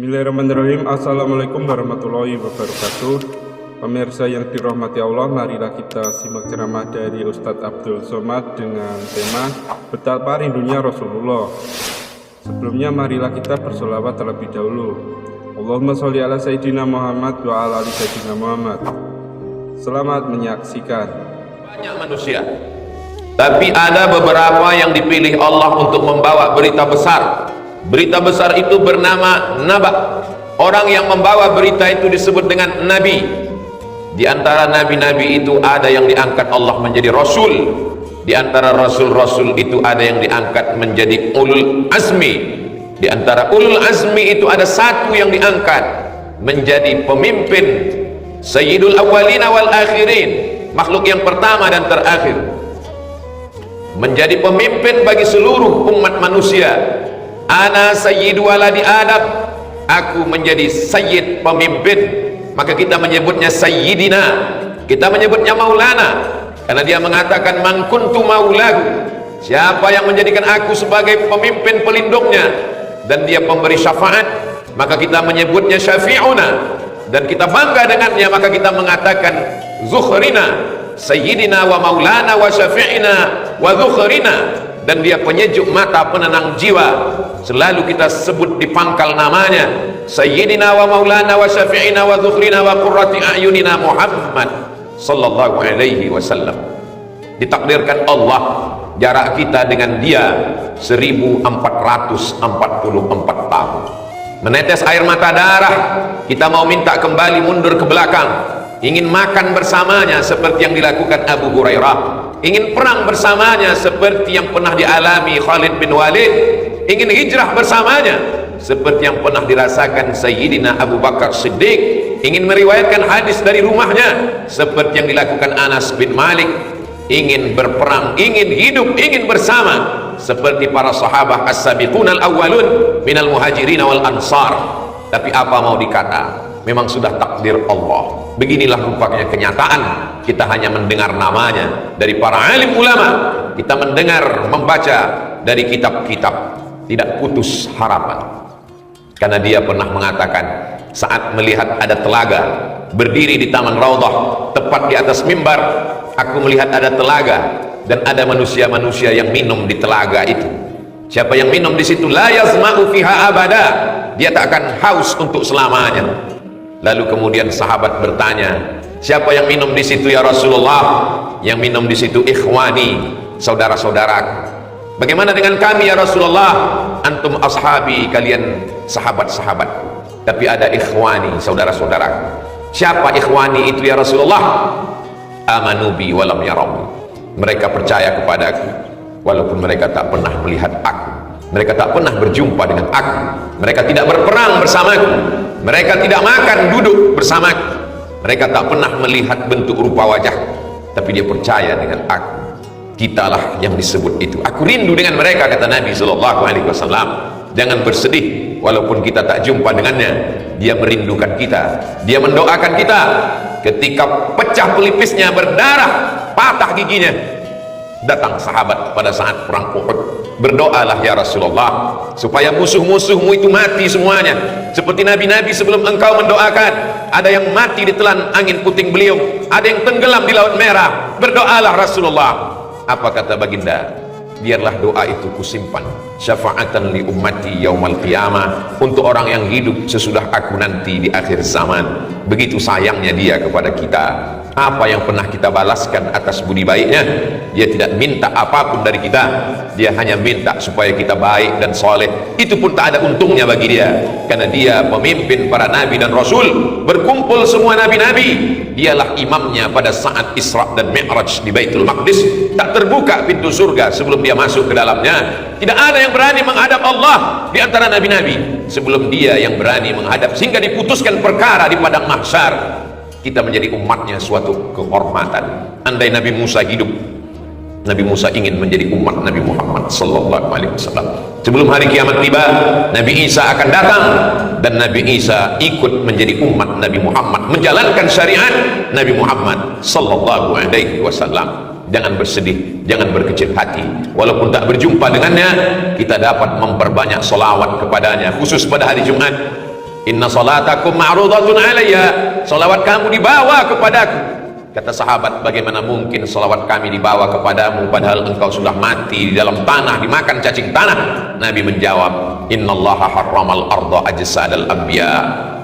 Bismillahirrahmanirrahim. Assalamualaikum warahmatullahi wabarakatuh. Pemirsa yang dirahmati Allah, marilah kita simak ceramah dari Ustadz Abdul Somad dengan tema Betapa Rindunya Rasulullah. Sebelumnya marilah kita bersolawat terlebih dahulu. Allahumma sholli ala Sayyidina Muhammad wa ala ali Sayyidina Muhammad. Selamat menyaksikan. Banyak manusia, tapi ada beberapa yang dipilih Allah untuk membawa berita besar. Berita besar itu bernama Naba. Orang yang membawa berita itu disebut dengan Nabi. Di antara Nabi-Nabi itu ada yang diangkat Allah menjadi Rasul. Di antara Rasul-Rasul itu ada yang diangkat menjadi Ulul Azmi. Di antara Ulul Azmi itu ada satu yang diangkat menjadi pemimpin Sayyidul Awwalin wal Akhirin, makhluk yang pertama dan terakhir, menjadi pemimpin bagi seluruh umat manusia. Ana sayyidu waladi Adam, aku menjadi sayyid, pemimpin. Maka kita menyebutnya sayyidina, kita menyebutnya maulana, karena dia mengatakan man kuntu maulahu, siapa yang menjadikan aku sebagai pemimpin pelindungnya dan dia pemberi syafaat, maka kita menyebutnya syafi'una, dan kita bangga dengannya. Maka kita mengatakan zukhrina, sayyidina wa maulana wa syafi'ina wa zukhrina, dan dia penyejuk mata, penenang jiwa. Selalu kita sebut di pangkal namanya sayyidina wa maulana wa syafi'ina wa dzukhrina wa qurrati a'yunina Muhammad sallallahu alaihi wasallam. Ditakdirkan Allah jarak kita dengan dia 1444 tahun. Menetes air mata darah, kita mau minta kembali mundur ke belakang. Ingin makan bersamanya seperti yang dilakukan Abu Hurairah, ingin perang bersamanya seperti yang pernah dialami Khalid bin Walid, ingin hijrah bersamanya seperti yang pernah dirasakan Sayyidina Abu Bakar Siddiq, ingin meriwayatkan hadis dari rumahnya seperti yang dilakukan Anas bin Malik, ingin berperang, ingin hidup, ingin bersama seperti para sahabat as-sabiqun al-awwalun minal muhajirin wal ansar. Tapi apa mau dikata, memang sudah takdir Allah. Beginilah rupanya kenyataan. Kita hanya mendengar namanya dari para alim ulama, kita mendengar, membaca dari kitab-kitab, tidak putus harapan. Karena dia pernah mengatakan saat melihat ada telaga berdiri di Taman Raudhah, tepat di atas mimbar, aku melihat ada telaga dan ada manusia-manusia yang minum di telaga itu. Siapa yang minum di situ la yazma'u fiha abada, dia tak akan haus untuk selamanya. Lalu kemudian sahabat bertanya, siapa yang minum di situ ya Rasulullah? Yang minum di situ ikhwani, saudara-saudaraku. Bagaimana dengan kami ya Rasulullah? Antum ashabi, kalian sahabat-sahabatku. Tapi ada ikhwani, saudara-saudaraku. Siapa ikhwani itu ya Rasulullah? Amanu bi walam yaraw. Mereka percaya kepadaku walaupun mereka tak pernah melihat aku, mereka tak pernah berjumpa dengan aku, mereka tidak berperang bersamaku, mereka tidak makan duduk bersamaku, mereka tak pernah melihat bentuk rupa wajah, tapi dia percaya dengan aku. Kitalah yang disebut itu. Aku rindu dengan mereka, kata Nabi sallallahu alaihi wasallam. Jangan bersedih walaupun kita tak jumpa dengannya, dia merindukan kita, dia mendoakan kita. Ketika pecah pelipisnya, berdarah, patah giginya, datang sahabat pada saat perang Uhud, berdoalah ya Rasulullah supaya musuh-musuhmu itu mati semuanya, seperti nabi-nabi sebelum engkau mendoakan. Ada yang mati ditelan angin puting beliung, ada yang tenggelam di Laut Merah. Berdoalah Rasulullah. Apa kata baginda? Biarlah doa itu kusimpan syafaatan li ummati yaumal qiyamah, untuk orang yang hidup sesudah aku nanti di akhir zaman. Begitu sayangnya dia kepada kita. Apa yang pernah kita balaskan atas budi baiknya? Dia tidak minta apapun dari kita, dia hanya minta supaya kita baik dan soleh. Itu pun tak ada untungnya bagi dia, karena dia pemimpin para nabi dan rasul. Berkumpul semua nabi-nabi, dialah imamnya pada saat Isra dan Mi'raj di Baitul Maqdis. Tak terbuka pintu surga sebelum dia masuk ke dalamnya. Tidak ada yang berani menghadap Allah di antara nabi-nabi sebelum dia yang berani menghadap, sehingga diputuskan perkara di padang mahsyar. Kita menjadi umatnya suatu kehormatan. Andai Nabi Musa hidup, Nabi Musa ingin menjadi umat Nabi Muhammad sallallahu alaihi wasallam. Sebelum hari kiamat tiba, Nabi Isa akan datang, dan Nabi Isa ikut menjadi umat Nabi Muhammad, menjalankan syariat Nabi Muhammad sallallahu alaihi wasallam. Jangan bersedih, jangan berkecil hati. Walaupun tak berjumpa dengannya, kita dapat memperbanyak solawat kepadanya, khusus pada hari Jumat. Inna salatakum ma'rudatun alayya, salawat kamu dibawa kepadaku. Kata sahabat, bagaimana mungkin salawat kami dibawa kepadamu padahal engkau sudah mati di dalam tanah, dimakan cacing tanah? Nabi menjawab, innallaha harramal arda ajsadal anbiya,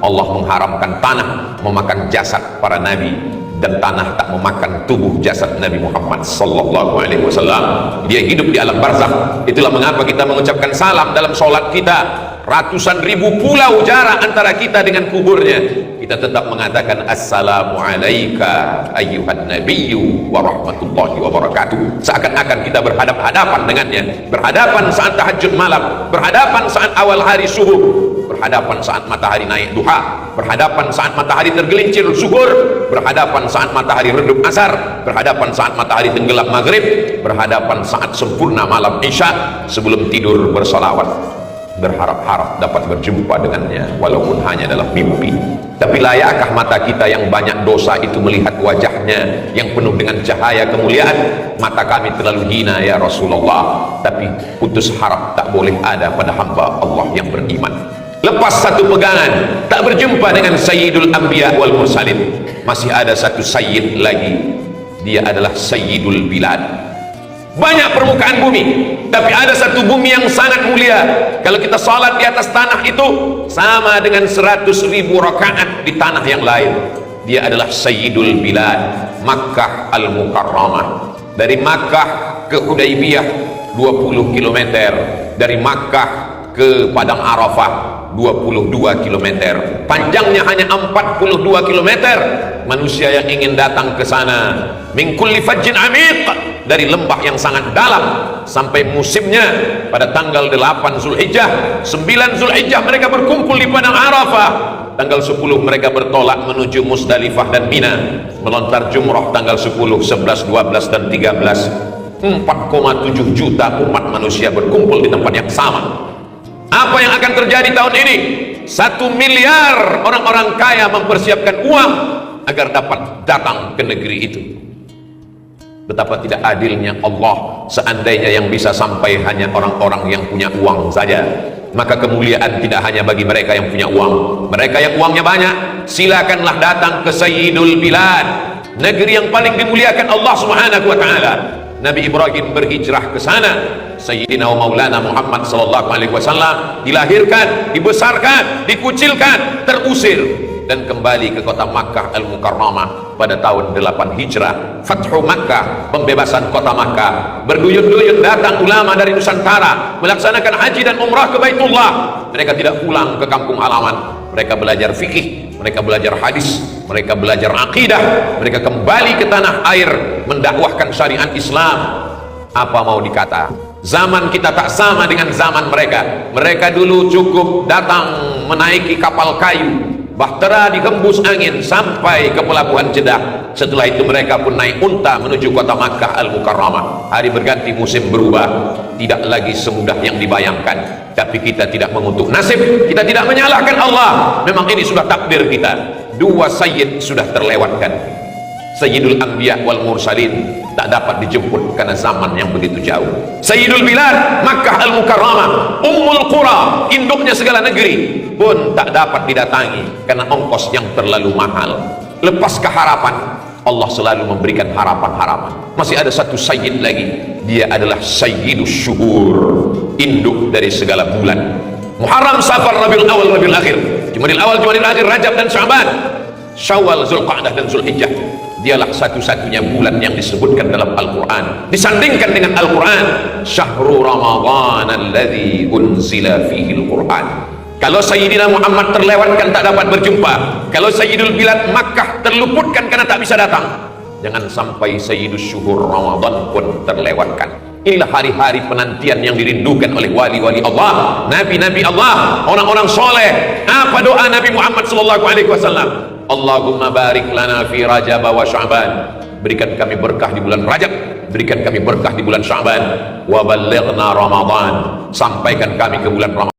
Allah mengharamkan tanah memakan jasad para nabi, dan tanah tak memakan tubuh jasad Nabi Muhammad sallallahu alaihi wasallam. Dia hidup di alam barzakh. Itulah mengapa kita mengucapkan salam dalam sholat kita. Ratusan ribu pulau jarak antara kita dengan kuburnya, kita tetap mengatakan assalamu alayka ayyuhan nabiyyu wa rahmatullahi wa barakatuh. Seakan-akan kita berhadap-hadapan dengannya, berhadapan saat tahajud malam, berhadapan saat awal hari subuh, berhadapan saat matahari naik duha, berhadapan saat matahari tergelincir zuhur, berhadapan saat matahari redup asar, berhadapan saat matahari tenggelam maghrib, berhadapan saat sempurna malam isya, sebelum tidur bersalawat, berharap-harap dapat berjumpa dengannya walaupun hanya dalam mimpi. Tapi layakkah mata kita yang banyak dosa itu melihat wajahnya yang penuh dengan cahaya kemuliaan? Mata kami terlalu hina ya Rasulullah, tapi putus harap tak boleh ada pada hamba Allah yang beriman. Lepas satu pegangan tak berjumpa dengan Sayyidul Anbiya wal Mursalin, masih ada satu Sayyid lagi, dia adalah Sayyidul Bilad. Banyak permukaan bumi, tapi ada satu bumi yang sangat mulia. Kalau kita salat di atas tanah itu sama dengan 100.000 rakaat di tanah yang lain. Dia adalah Sayyidul Bilad, Makkah Al-Mukarramah. Dari Makkah ke Hudaybiyah 20 km, dari Makkah ke Padang Arafah 22 km, panjangnya hanya 42 km. Manusia yang ingin datang ke sana min kulli fajjin amiq, dari lembah yang sangat dalam, sampai musimnya pada tanggal 8 Zulhijjah, 9 Zulhijjah mereka berkumpul di Padang Arafah, tanggal 10 mereka bertolak menuju Musdalifah dan Mina, melontar jumrah tanggal 10, 11, 12 dan 13. 4,7 juta umat manusia berkumpul di tempat yang sama. Apa yang akan terjadi tahun ini? 1 miliar orang-orang kaya mempersiapkan uang agar dapat datang ke negeri itu. Betapa tidak adilnya Allah, seandainya yang bisa sampai hanya orang-orang yang punya uang saja, maka kemuliaan tidak hanya bagi mereka yang punya uang. Mereka yang uangnya banyak, silakanlah datang ke Sayyidul Bilad, negeri yang paling dimuliakan Allah Subhanahu wa taala. Nabi Ibrahim berhijrah ke sana, Sayyidina wa Maulana Muhammad sallallahu alaihi wasallam dilahirkan, dibesarkan, dikucilkan, terusir, dan kembali ke kota Makkah Al-Mukarramah pada tahun 8 Hijrah. Fathu Makkah, pembebasan kota Makkah. Berduyun-duyun datang ulama dari Nusantara melaksanakan haji dan umrah ke Baitullah. Mereka tidak pulang ke kampung halaman, mereka belajar fikih, mereka belajar hadis, mereka belajar akidah, mereka kembali ke tanah air mendakwahkan syariat Islam. Apa mau dikata, zaman kita tak sama dengan zaman mereka. Mereka dulu cukup datang menaiki kapal kayu, bahtera dihembus angin sampai ke pelabuhan Jeddah. Setelah itu mereka pun naik unta menuju kota Makkah Al-Mukarramah. Hari berganti, musim berubah, tidak lagi semudah yang dibayangkan. Tapi kita tidak mengutuk nasib, kita tidak menyalahkan Allah. Memang ini sudah takdir kita. Dua sayyid sudah terlewatkan, Sayyidul Anbiya wal Mursalin tak dapat dijemput karena zaman yang begitu jauh. Sayyidul Bilad, Makkah Al-Mukarramah, Ummul Qura, induknya segala negeri, pun tak dapat didatangi karena ongkos yang terlalu mahal. Lepas keharapan, Allah selalu memberikan harapan-harapan. Masih ada satu sayyid lagi, dia adalah Sayyidus Syuhur, induk dari segala bulan. Muharram, Safar, Rabiul Awal, Rabiul Akhir, Jumadil Awal, Jumadil Akhir, Rajab dan Sya'ban, Syawal, Zulqa'dah dan Zulhijjah. Dialah satu-satunya bulan yang disebutkan dalam Al-Quran, disandingkan dengan Al-Quran, Syahrul Ramadhan alladhi unzila fihi Al-Quran. Kalau Sayyidina Muhammad terlewatkan, tak dapat berjumpa. Kalau Sayyidul Bilad Makkah terluputkan karena tak bisa datang, jangan sampai Sayyidus Syuhur Ramadan pun terlewatkan. Inilah hari-hari penantian yang dirindukan oleh wali-wali Allah, nabi-nabi Allah, orang-orang soleh. Apa doa Nabi Muhammad SAW? Allahumma barik lana fi Rajab wa Sya'ban, berikan kami berkah di bulan Rajab, berikan kami berkah di bulan Sya'ban, wa ballighna Ramadan, sampaikan kami ke bulan Ramadan.